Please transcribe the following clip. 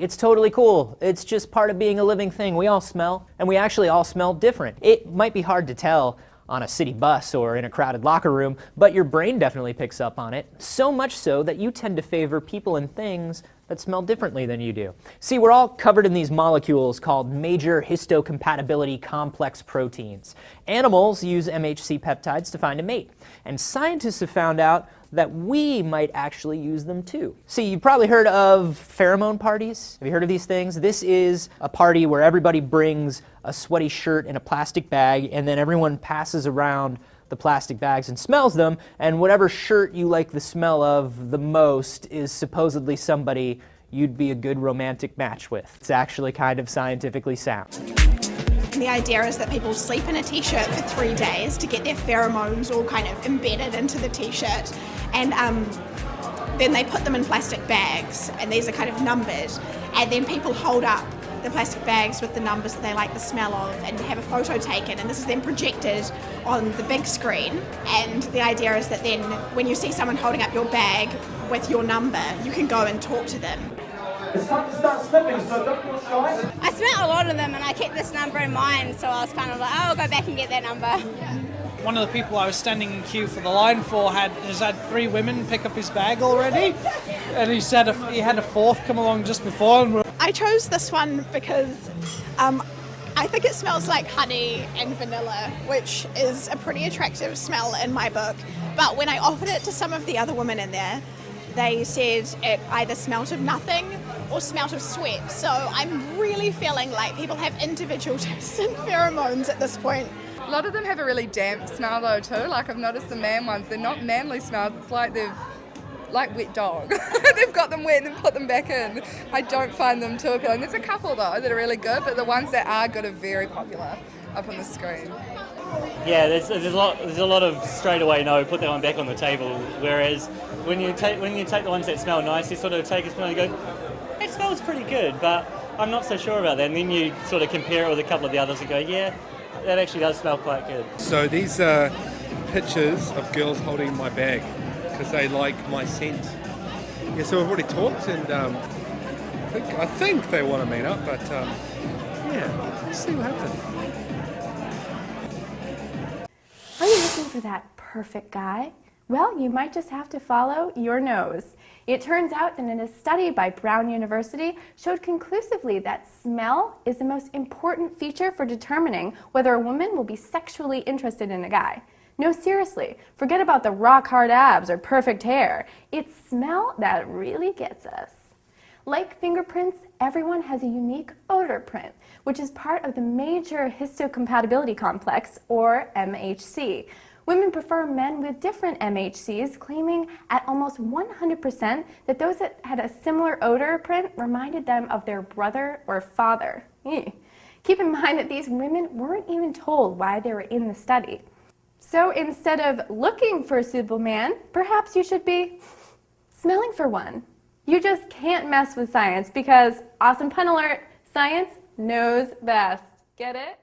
It's totally cool. It's just part of being a living thing. We all smell, and we actually all smell different. It might be hard to tell on a city bus or in a crowded locker room, but your brain definitely picks up on it, so much so that you tend to favor people and things that smell differently than you do. See, we're all covered in these molecules called major histocompatibility complex proteins. Animals use MHC peptides to find a mate, and scientists have found out that we might actually use them too. See, you've probably heard of pheromone parties. Have you heard of these things? This is a party where everybody brings a sweaty shirt in a plastic bag, and then everyone passes around the plastic bags and smells them, and whatever shirt you like the smell of the most is supposedly somebody you'd be a good romantic match with. It's actually kind of scientifically sound. The idea is that people sleep in a t-shirt for 3 days to get their pheromones all kind of embedded into the t-shirt, and then they put them in plastic bags, and these are kind of numbered, and then people hold up the plastic bags with the numbers that they like the smell of and have a photo taken, and this is then projected on the big screen. And the idea is that then when you see someone holding up your bag with your number, you can go and talk to them. It's time to start sniffing, so don't feel shy. I spent a lot of them and I kept this number in mind, so I was kind of like, oh, I'll go back and get that number. One of the people I was standing in queue for the line for has had 3 women pick up his bag already, and he said he had a 4th come along just before. And I chose this one because I think it smells like honey and vanilla, which is a pretty attractive smell in my book. But when I offered it to some of the other women in there, they said it either smelt of nothing or smelt of sweat. So I'm really feeling like people have individual tastes in pheromones at this point. A lot of them have a really damp smell though too. Like I've noticed the man ones, they're not manly smells. It's like like wet dog. They've got them wet and then put them back in. I don't find them too appealing. There's a couple though that are really good, but the ones that are good are very popular up on the screen. Yeah, there's a lot of straight away no, put that one back on the table. Whereas when you take the ones that smell nice, you sort of take a smell and you go, it smells pretty good, but I'm not so sure about that. And then you sort of compare it with a couple of the others and go, yeah, that actually does smell quite good. So these are pictures of girls holding my bag because they like my scent. Yeah, so we've already talked, and I think they want to meet up, but yeah, let's see what happens. Are you looking for that perfect guy? Well, you might just have to follow your nose. It turns out that a study by Brown University showed conclusively that smell is the most important feature for determining whether a woman will be sexually interested in a guy. No, seriously, forget about the rock-hard abs or perfect hair. It's smell that really gets us. Like fingerprints, everyone has a unique odor print, which is part of the major histocompatibility complex, or MHC. Women prefer men with different MHCs, claiming at almost 100% that those that had a similar odor print reminded them of their brother or father. Keep in mind that these women weren't even told why they were in the study. So instead of looking for a suitable man, perhaps you should be smelling for one. You just can't mess with science because, awesome pun alert, science knows best. Get it?